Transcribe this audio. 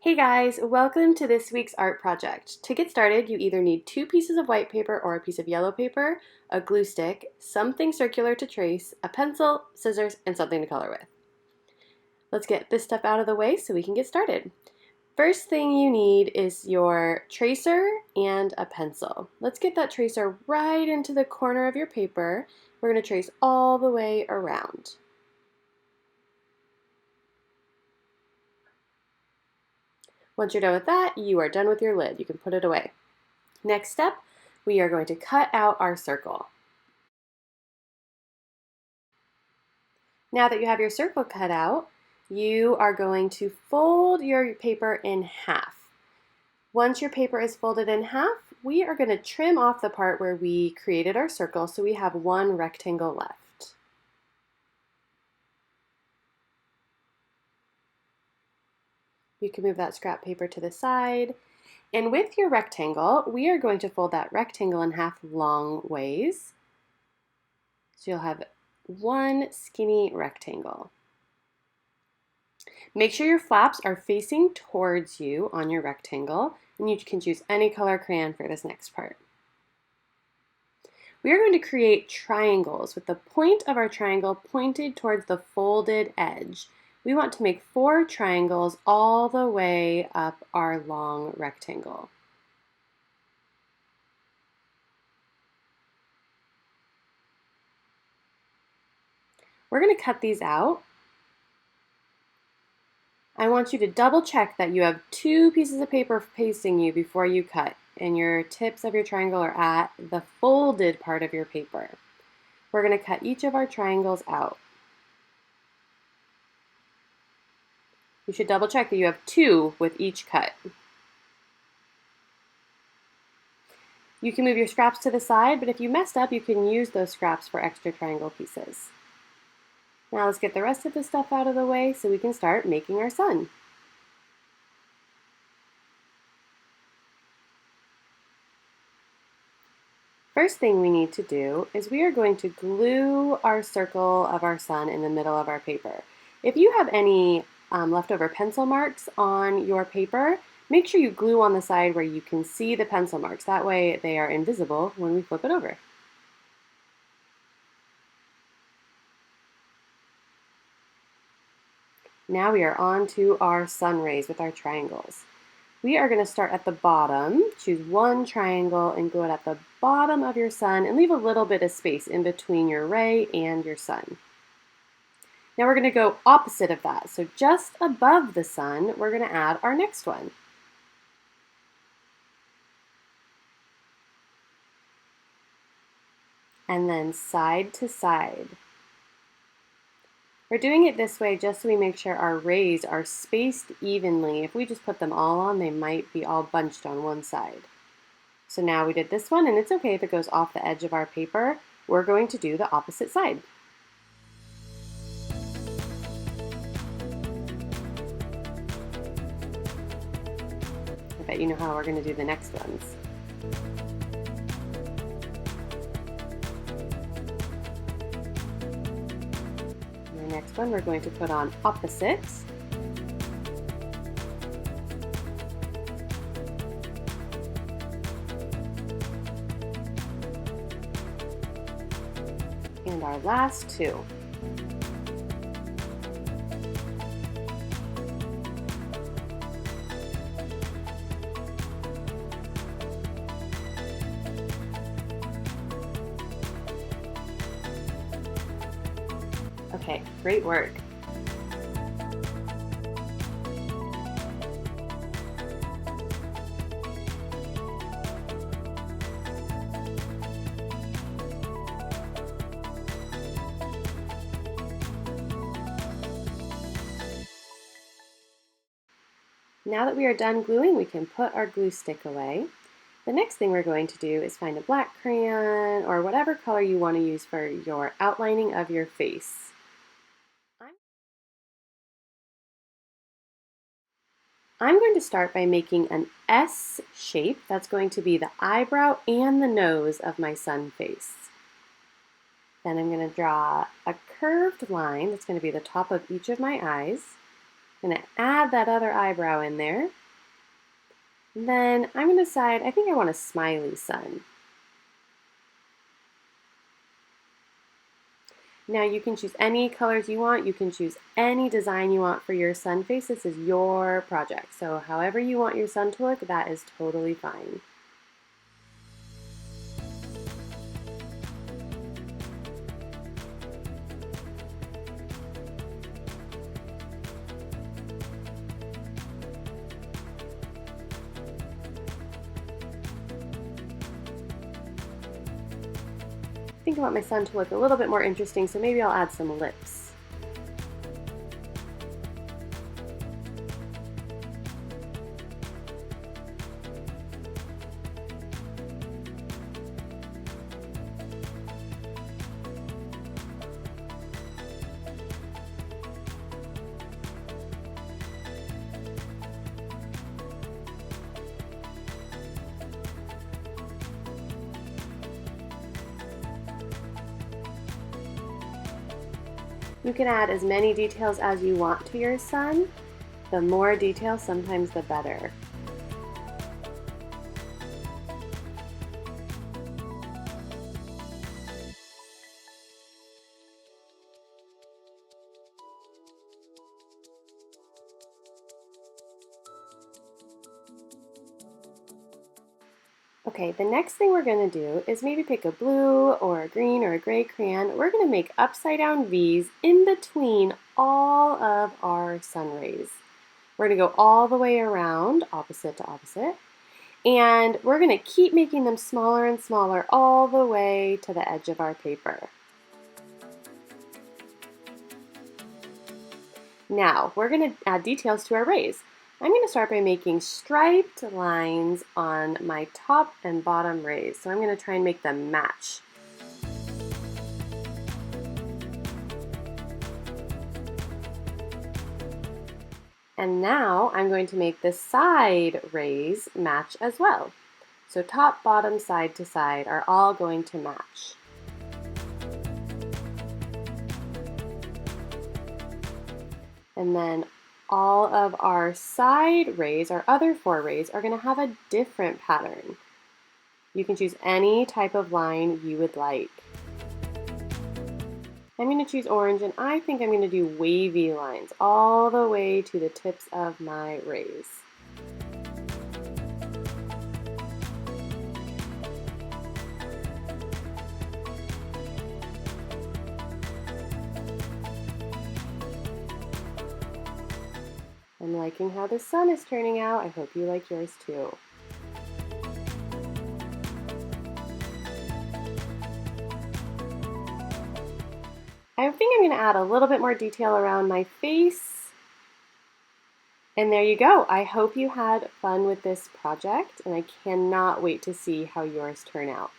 Hey guys, welcome to this week's art project. To get started, you either need 2 pieces of white paper or a piece of yellow paper, a glue stick, something circular to trace, a pencil, scissors, and something to color with. Let's get this stuff out of the way so we can get started. First thing you need is your tracer and a pencil. Let's get that tracer right into the corner of your paper. We're going to trace all the way around. Once you're done with that, you are done with your lid. You can put it away. Next step, we are going to cut out our circle. Now that you have your circle cut out, you are going to fold your paper in half. Once your paper is folded in half, we are going to trim off the part where we created our circle so we have one rectangle left. You can move that scrap paper to the side. And with your rectangle, we are going to fold that rectangle in half long ways. So you'll have one skinny rectangle. Make sure your flaps are facing towards you on your rectangle, and you can choose any color crayon for this next part. We are going to create triangles with the point of our triangle pointed towards the folded edge. We want to make 4 triangles all the way up our long rectangle. We're going to cut these out. I want you to double check that you have 2 pieces of paper facing you before you cut, and your tips of your triangle are at the folded part of your paper. We're going to cut each of our triangles out. You should double check that you have 2 with each cut. You can move your scraps to the side, but if you messed up, you can use those scraps for extra triangle pieces. Now let's get the rest of the stuff out of the way so we can start making our sun. First thing we need to do is we are going to glue our circle of our sun in the middle of our paper. If you have any leftover pencil marks on your paper, make sure you glue on the side where you can see the pencil marks. That way they are invisible when we flip it over. Now we are on to our sun rays with our triangles. We are going to start at the bottom, choose one triangle and glue it at the bottom of your sun and leave a little bit of space in between your ray and your sun. Now we're going to go opposite of that. So just above the sun, we're going to add our next one. And then side to side. We're doing it this way just so we make sure our rays are spaced evenly. If we just put them all on, they might be all bunched on one side. So now we did this one, and it's okay if it goes off the edge of our paper. We're going to do the opposite side. I bet you know how we're going to do the next ones. Next one, we're going to put on opposites. And our last 2. Okay, great work. Now that we are done gluing, we can put our glue stick away. The next thing we're going to do is find a black crayon or whatever color you want to use for your outlining of your face. I'm going to start by making an S shape. That's going to be the eyebrow and the nose of my sun face. Then I'm going to draw a curved line that's going to be the top of each of my eyes. I'm going to add that other eyebrow in there. And then I'm going to decide, I think I want a smiley sun. Now you can choose any colors you want. You can choose any design you want for your sun face. This is your project. So however you want your sun to look, that is totally fine. I think I want my sun to look a little bit more interesting, so maybe I'll add some lips. You can add as many details as you want to your sun. The more details, sometimes the better. Okay, the next thing we're going to do is maybe pick a blue or a green or a gray crayon. We're going to make upside down V's in between all of our sun rays. We're going to go all the way around, opposite to opposite, and we're going to keep making them smaller and smaller all the way to the edge of our paper. Now, we're going to add details to our rays. I'm going to start by making striped lines on my top and bottom rays. So I'm going to try and make them match. And now I'm going to make the side rays match as well. So top, bottom, side to side are all going to match. And then all of our side rays, our other 4 rays, are going to have a different pattern. You can choose any type of line you would like. I'm going to choose orange, and I think I'm going to do wavy lines all the way to the tips of my rays. I'm liking how the sun is turning out. I hope you like yours too. I think I'm going to add a little bit more detail around my face. And there you go. I hope you had fun with this project, and I cannot wait to see how yours turn out.